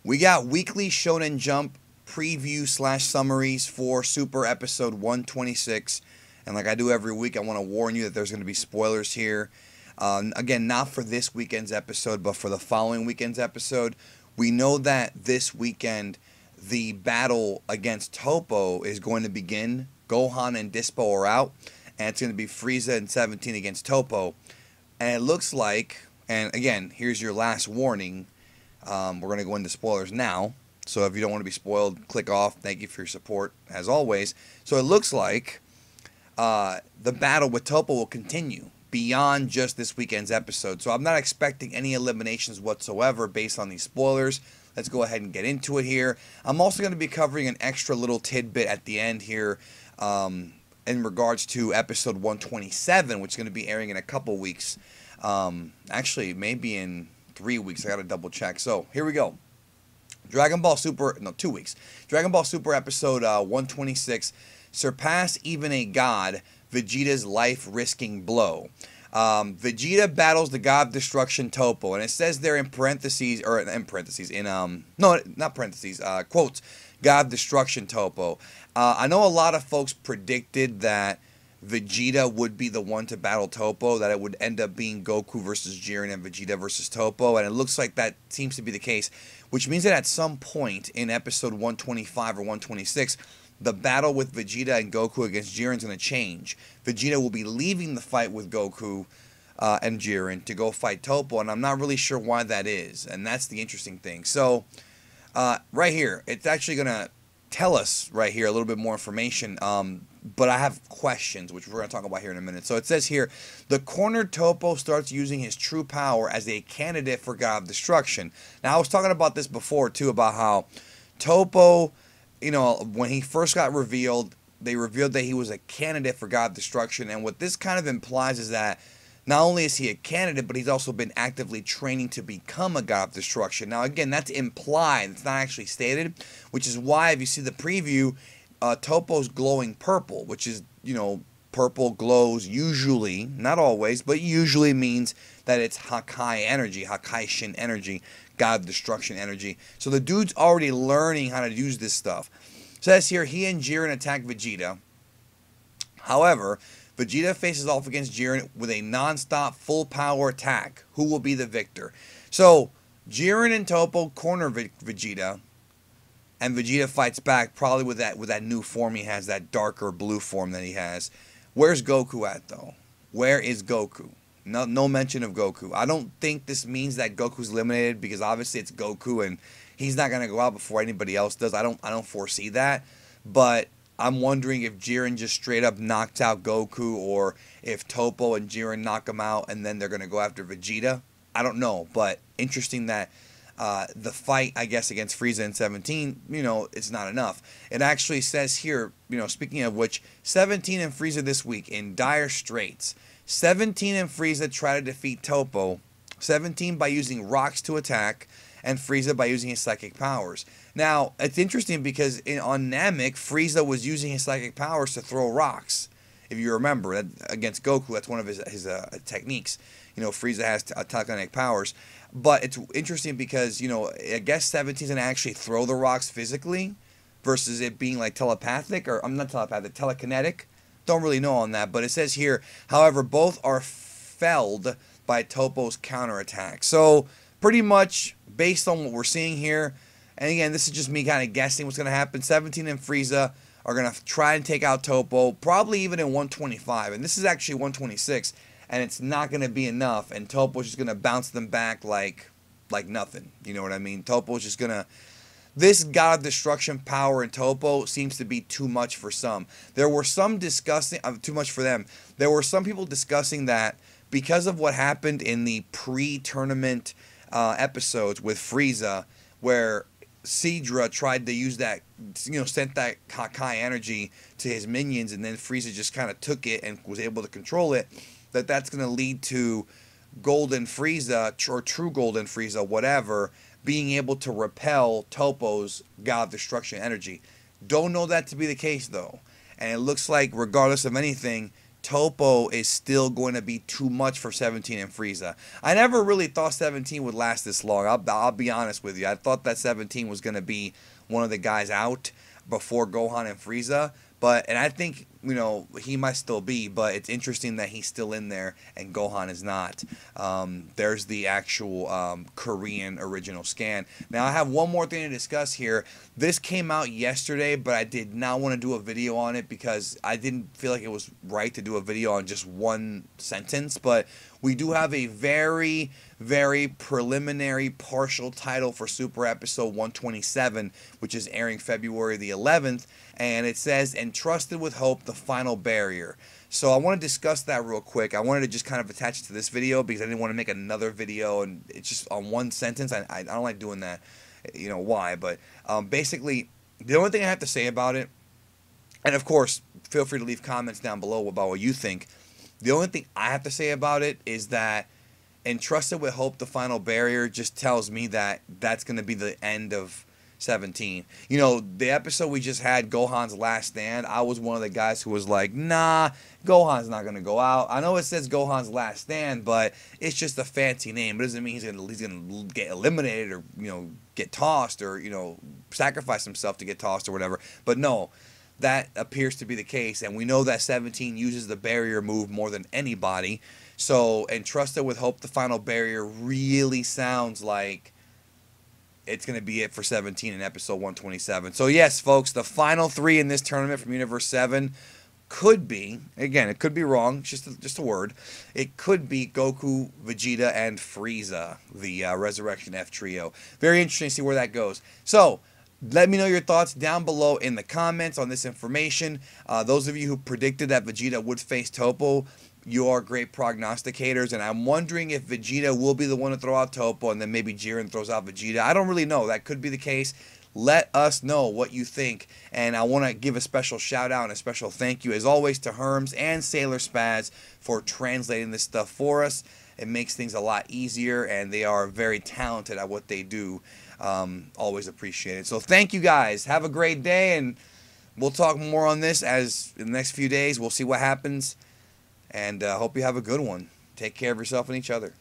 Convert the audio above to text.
We got weekly Shonen Jump preview slash summaries for Super Episode 126. And like I do every week, I want to warn you that there's going to be spoilers here. Again, not for this weekend's episode, but for the following weekend's episode. We know that this weekend, the battle against Toppo is going to begin. Gohan and Dispo are out, and it's going to be Frieza and 17 against Toppo. And it looks like, and again, here's your last warning. We're going to go into spoilers now. So if you don't want to be spoiled, click off. Thank you for your support, as always. So it looks like the battle with Toppo will continue beyond just this weekend's episode. So I'm not expecting any eliminations whatsoever based on these spoilers. Let's go ahead and get into it here. I'm also going to be covering an extra little tidbit at the end here in regards to episode 127, which is going to be airing in a couple weeks. Actually, maybe in 3 weeks. I got to double check. So here we go. Dragon Ball Super, no, 2 weeks. Dragon Ball Super episode 126, Surpass Even a God, Vegeta's life-risking blow. Vegeta battles the God of Destruction Toppo, and it says there in parentheses, or in parentheses, no, not parentheses, quotes, God of Destruction Toppo. I know a lot of folks predicted that Vegeta would be the one to battle Toppo, that it would end up being Goku versus Jiren and Vegeta versus Toppo, and it looks like that seems to be the case, which means that at some point in episode 125 or 126, the battle with Vegeta and Goku against Jiren is going to change. Vegeta will be leaving the fight with Goku and Jiren to go fight Toppo, and I'm not really sure why that is, and that's the interesting thing. So, right here, it's actually going to tell us right here a little bit more information, but I have questions, which we're going to talk about here in a minute. So it says here, the cornered Toppo starts using his true power as a candidate for God of Destruction. Now, I was talking about this before, too, about how Toppo, you know, when he first got revealed, they revealed that he was a candidate for God of Destruction, and what this kind of implies is that not only is he a candidate, but he's also been actively training to become a God of Destruction. Now, again, that's implied. It's not actually stated, which is why, if you see the preview, Toppo's glowing purple, which is, you know, purple glows usually, not always, but usually means that it's Hakai energy, Hakai-shin energy, God of Destruction energy. So the dude's already learning how to use this stuff. It says here, he and Jiren attack Vegeta. However, Vegeta faces off against Jiren with a non-stop full power attack. Who will be the victor? So, Jiren and Toppo corner Vegeta, and Vegeta fights back, probably with that new form he has, that darker blue form that he has. Where's Goku at, though? Where is Goku? No mention of Goku. I don't think this means that Goku's eliminated, because obviously it's Goku and he's not going to go out before anybody else does. I don't foresee that, but I'm wondering if Jiren just straight up knocked out Goku, or if Toppo and Jiren knock him out and then they're going to go after Vegeta. I don't know, but interesting that the fight, I guess, against Frieza and 17, you know, it's not enough. It actually says here, you know, speaking of which, 17 and Frieza this week in dire straits. 17 and Frieza try to defeat Toppo, 17 by using rocks to attack, and Frieza by using his psychic powers. Now, it's interesting because on Namek, Frieza was using his psychic powers to throw rocks. If you remember, against Goku, that's one of his techniques. You know, Frieza has telekinetic powers. But it's interesting because, you know, I guess 17 is going to actually throw the rocks physically versus it being like telepathic, or I'm not telepathic, telekinetic. Don't really know on that. But it says here, however, both are felled by Toppo's counterattack. So, pretty much based on what we're seeing here, and again, this is just me kind of guessing what's going to happen, 17 and Frieza are going to try and take out Toppo, probably even in 125. And this is actually 126, and it's not going to be enough, and Toppo's just going to bounce them back like nothing. You know what I mean? Toppo's just going to... This God of Destruction power in Toppo seems to be too much for some. There were some discussing... too much for them. There were some people discussing that because of what happened in the pre-tournament episodes with Frieza, where Seadra tried to use that, you know, sent that Hakai energy to his minions, and then Frieza just kind of took it and was able to control it, that's going to lead to Golden Frieza, or True Golden Frieza, whatever, being able to repel Toppo's God of Destruction energy. Don't know that to be the case, though. And it looks like, regardless of anything, Toppo is still going to be too much for 17 and Frieza. I never really thought 17 would last this long. I'll be honest with you. I thought that 17 was going to be one of the guys out before Gohan and Frieza. And I think, he might still be, but it's interesting that he's still in there and Gohan is not. There's the actual Korean original scan. Now, I have one more thing to discuss here. This came out yesterday, but I did not want to do a video on it because I didn't feel like it was right to do a video on just one sentence. But we do have a very, very preliminary partial title for Super Episode 127, which is airing February the 11th. And it says, Entrusted with Hope, the Final Barrier. So I want to discuss that real quick. I wanted to just kind of attach it to this video because I didn't want to make another video and it's just on one sentence. I don't like doing that. You know why, but basically, the only thing I have to say about it, and of course, feel free to leave comments down below about what you think. The only thing I have to say about it is that Entrusted with Hope, the Final Barrier just tells me that that's going to be the end of 17. The episode we just had, Gohan's Last Stand, I was one of the guys who was like, nah, Gohan's not going to go out. I know it says Gohan's Last Stand, but it's just a fancy name. It doesn't mean he's going to get eliminated or, get tossed or, sacrifice himself to get tossed or whatever. But no, that appears to be the case. And we know that 17 uses the barrier move more than anybody. So Entrusted with Hope, the Final Barrier really sounds like it's going to be it for 17 in episode 127. So yes, folks, the final 3 in this tournament from Universe 7 could be, again, it could be wrong, just a word, it could be Goku, Vegeta, and Frieza, the Resurrection F trio. Very interesting to see where that goes. So, let me know your thoughts down below in the comments on this information. Those of you who predicted that Vegeta would face Toppo, you are great prognosticators, and I'm wondering if Vegeta will be the one to throw out Toppo and then maybe Jiren throws out Vegeta. I don't really know. That could be the case. Let us know what you think, and I want to give a special shout out and a special thank you as always to Herms and Sailor Spaz for translating this stuff for us. It makes things a lot easier, and they are very talented at what they do. Always appreciate it. So thank you guys. Have a great day, and we'll talk more on this as in the next few days. We'll see what happens. And hope you have a good one. Take care of yourself and each other.